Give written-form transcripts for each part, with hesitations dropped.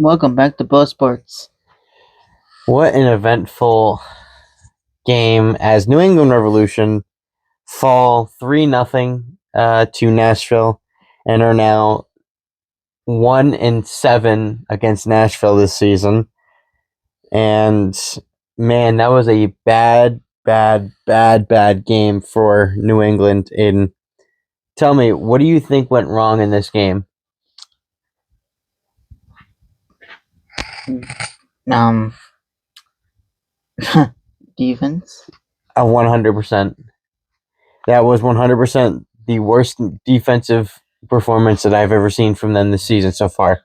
Welcome back to Bo Sports. What an eventful game as New England Revolution fall 3-0 to Nashville and are now 1-7 against Nashville this season. And man, that was a bad game for New England. And tell me, what do you think went wrong in this game? Defense. 100%. That was 100% the worst defensive performance that I've ever seen from them this season so far.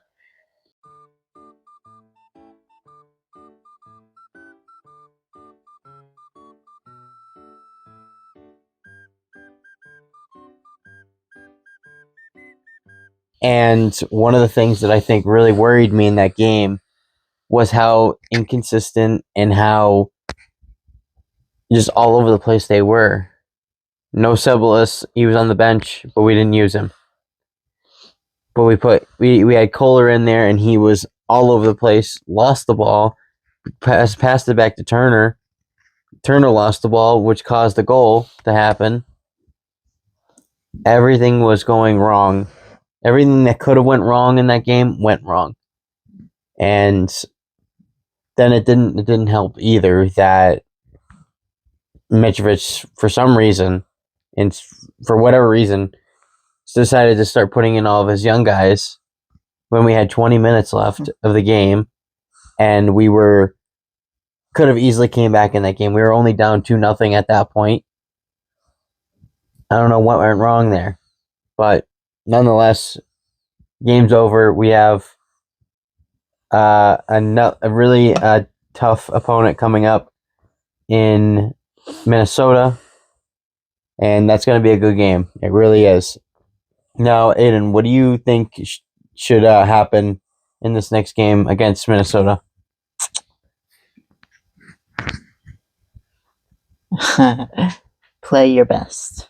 And one of the things that I think really worried me in that game was how inconsistent and how just all over the place they were. No Ceballos, he was on the bench, but we didn't use him. But we had Kohler in there, and he was all over the place. Lost the ball, passed it back to Turner. Turner lost the ball, which caused the goal to happen. Everything was going wrong. Everything that could have went wrong in that game went wrong, and then it didn't help either that Mitrovic, for some reason, and for whatever reason, decided to start putting in all of his young guys when we had 20 minutes left of the game, and we could have easily came back in that game. We were only down 2-0 at that point. I don't know what went wrong there, but nonetheless, game's over. We have a really tough opponent coming up in Minnesota, and that's going to be a good game. It really is. Now, Aiden, what do you think should happen in this next game against Minnesota? Play your best.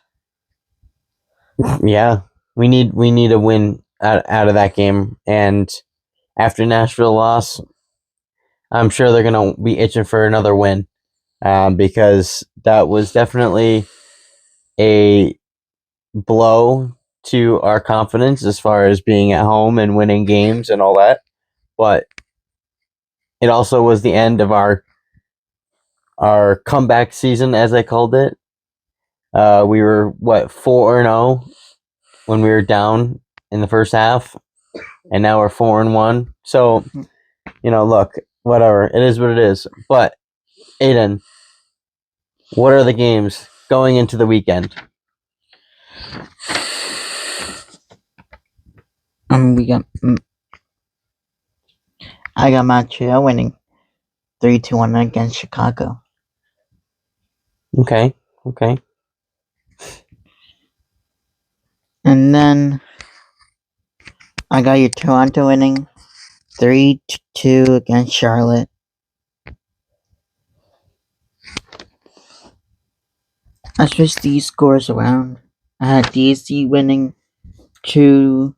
Yeah, we need a win out of that game, and after Nashville loss, I'm sure they're going to be itching for another win, because that was definitely a blow to our confidence as far as being at home and winning games and all that. But it also was the end of our comeback season, as I called it. We were 4-0 when we were down in the first half, and now we're 4-1. So, look, whatever, it is what it is. But Aiden, what are the games going into the weekend? I got Montreal winning 3-1 against Chicago. Okay. And then I got your Toronto winning 3-2 against Charlotte. I switched these scores around. I had DC winning 2-1,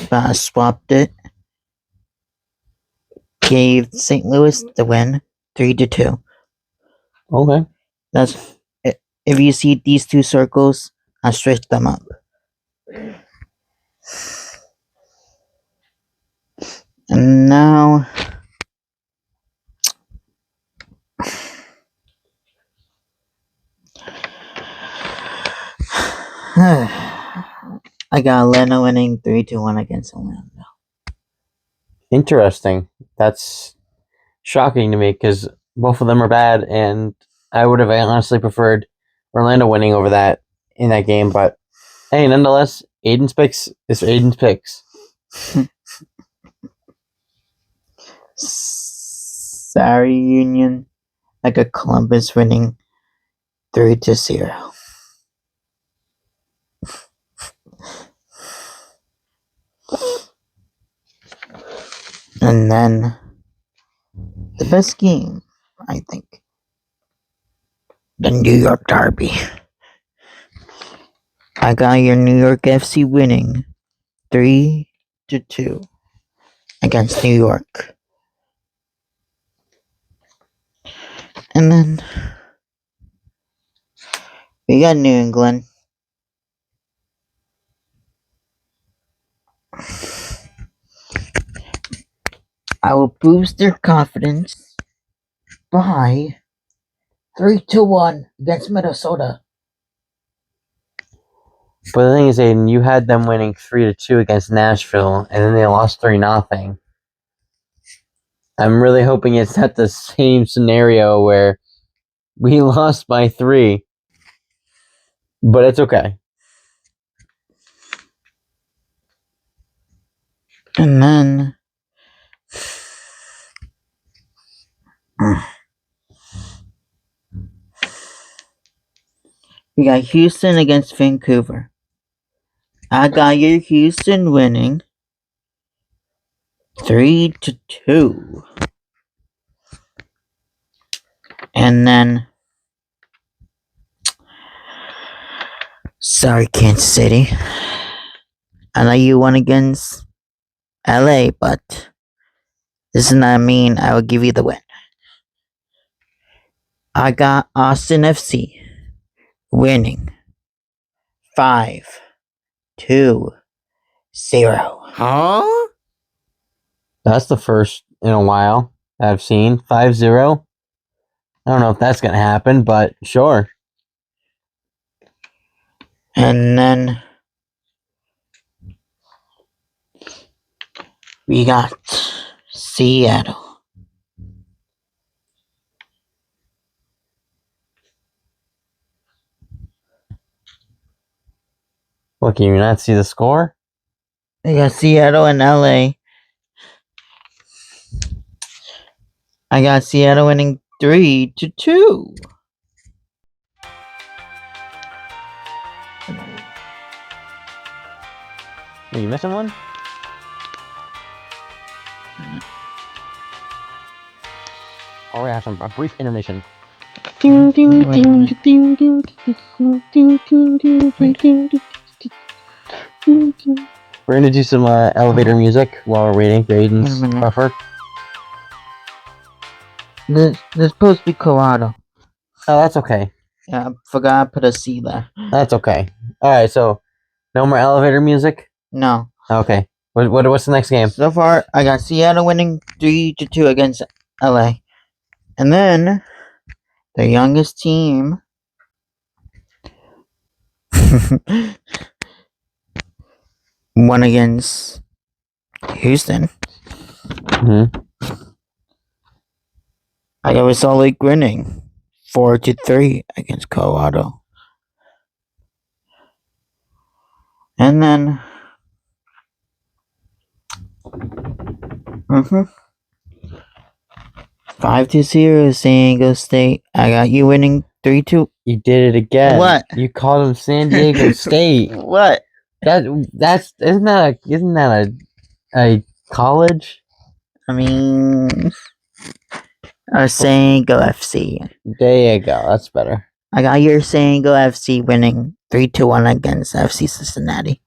but I swapped it. Gave St. Louis the win 3-2. Okay. That's it. If you see these two circles, I switched them up. And now I got Atlanta winning 3-1 against Orlando. Interesting. That's shocking to me because both of them are bad, and I would have honestly preferred Orlando winning over that in that game. But hey, nonetheless, Aiden's picks is Aiden's picks. Sorry, Union. I got Columbus winning 3-0. And then the best game, I think, the New York Derby. I got your New York FC winning 3-2 against New York. And then we got New England. I will boost their confidence by 3-1 against Minnesota. But the thing is, Aiden, you had them winning 3-2 against Nashville, and then they lost 3-0. I'm really hoping it's not the same scenario where we lost by 3, but it's okay. And then we got Houston against Vancouver. I got your Houston winning 3-2. And then sorry, Kansas City. I know you won against LA, but this does not mean I will give you the win. I got Austin FC winning 5-0. Huh? That's the first in a while I've seen. 5-0. I don't know if that's going to happen, but sure. And then we got Seattle. What, can you not see the score? We got Seattle and LA. I got Seattle winning 3-2. Are you missing one? Or we have a brief intermission. We're gonna do some elevator music while we're waiting for Aiden's buffer. This supposed to be Colorado. Oh, that's okay. Yeah, I forgot to put a C there. That's okay. Alright, so no more elevator music? No. Okay. What's the next game? So far, I got Seattle winning 3-2 against LA. And then, the youngest team won against Houston. Mm-hmm. I got Salt Lake winning 4-3 against Colorado. And then 5-0 San Diego State. I got you winning 3-2. You did it again. What? You called them San Diego State. What? That's isn't that a college? I mean, San Diego FC. There you go. That's better. I got your San Diego FC winning 3-1 against FC Cincinnati.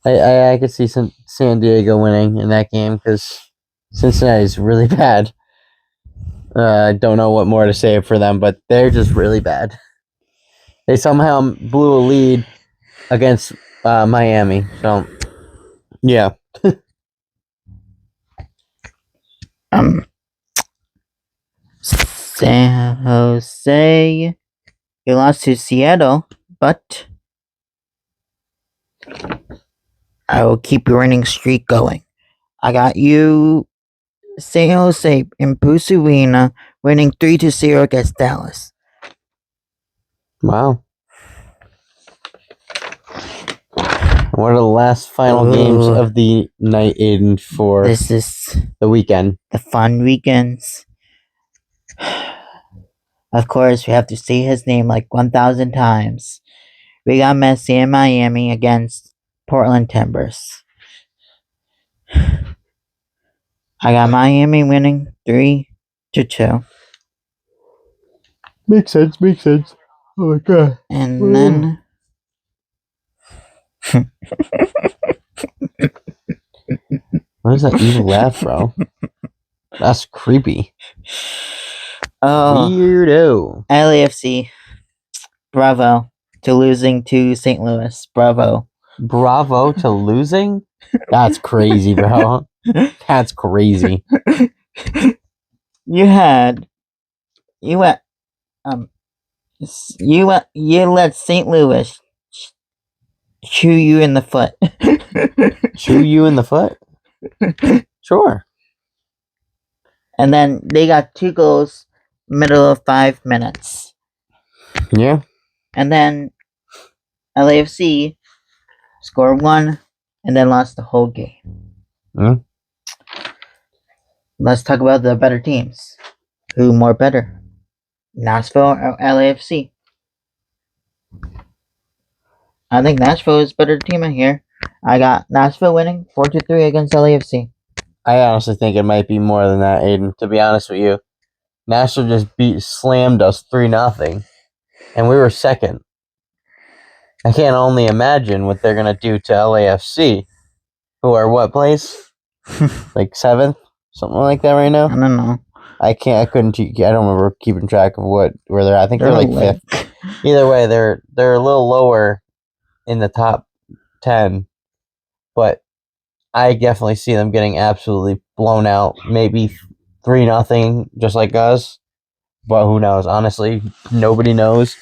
I could see some San Diego winning in that game because Cincinnati's really bad. I don't know what more to say for them, but they're just really bad. They somehow blew a lead against Miami. So, yeah. San Jose, you lost to Seattle, but I will keep your winning streak going. I got you, San Jose in Pusarina, winning 3-0 against Dallas. Wow. What are the last final games of the night, Aiden, for this is the weekend? The fun weekends. Of course, we have to say his name like 1,000 times. We got Messi in Miami against Portland Timbers. I got Miami winning 3-2. Makes sense. Oh my god. And then What is that evil laugh, bro? That's creepy. Oh, Weirdo. LAFC. Bravo to losing to St. Louis. Bravo. Bravo to losing? That's crazy, bro. That's crazy. You let St. Louis chew you in the foot. Chew you in the foot? Sure. And then they got 2 goals, middle of 5 minutes. Yeah. And then LAFC scored 1 and then lost the whole game. Mm. Let's talk about the better teams. Who more better? Nashville or LAFC? I think Nashville is a better team in here. I got Nashville winning 4-3 against LAFC. I honestly think it might be more than that, Aiden, to be honest with you. Nashville just slammed us 3-0, and we were second. I can't only imagine what they're going to do to LAFC, who are what place? Like 7th? Something like that right now? I don't know. I don't remember keeping track of where they're at. I think they're like 5th. Either way, they're a little lower in the top 10, but I definitely see them getting absolutely blown out. Maybe 3-0, just like us. But who knows? Honestly, nobody knows.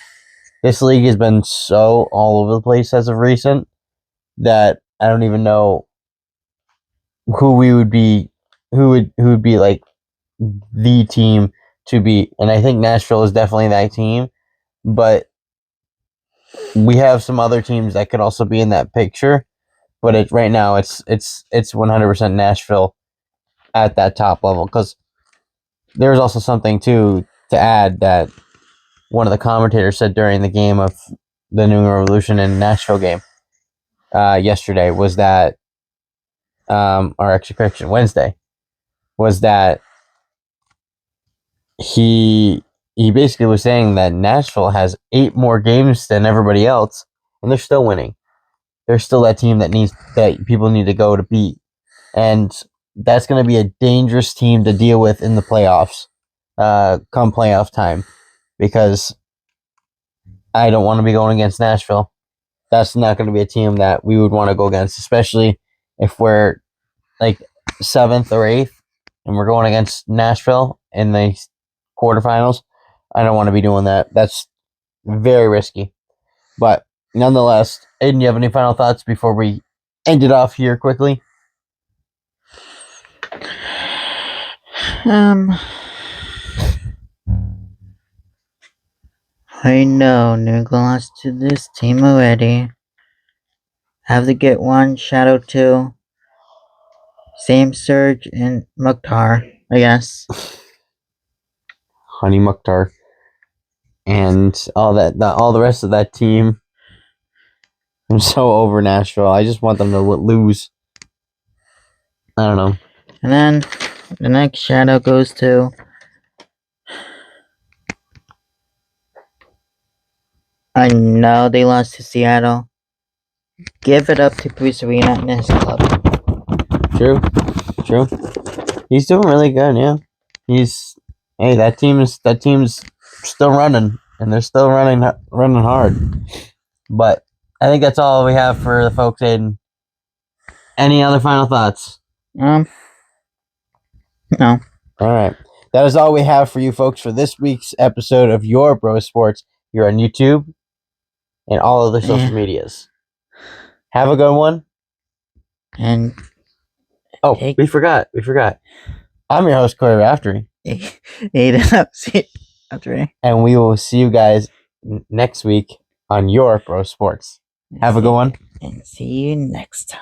This league has been so all over the place as of recent that I don't even know who would be like the team to beat. And I think Nashville is definitely that team, but we have some other teams that could also be in that picture. But right now it's 100% Nashville at that top level, because there's also something to add that one of the commentators said during the game of the New England Revolution and Nashville game yesterday was that, or actually correction, Wednesday, was that he basically was saying that Nashville has 8 more games than everybody else, and they're still winning. They're still that team that people need to go to beat, and that's going to be a dangerous team to deal with in the playoffs, come playoff time, because I don't want to be going against Nashville. That's not going to be a team that we would want to go against, especially if we're like 7th or 8th and we're going against Nashville in the quarterfinals. I don't want to be doing that. That's very risky. But nonetheless, Aiden, you have any final thoughts before we end it off here quickly? I know New England lost to this team already. Have to get one shout out to Sam Surge and Mukhtar, I guess. Honey Mukhtar and all the rest of that team. I'm so over Nashville. I just want them to lose. I don't know. And then the next shout out goes to I know they lost to Seattle. Give it up to Bruce Arena and his club. True. He's doing really good, yeah. That team's still running, and they're still running hard. But I think that's all we have for the folks. Aiden, any other final thoughts? No. All right. That is all we have for you folks for this week's episode of Your Bro Sports. You're on YouTube and all other social medias. Have a good one. And we forgot. I'm your host, Corey Raftery. And we will see you guys next week on Your Bro Sports. Have a good one. And see you next time.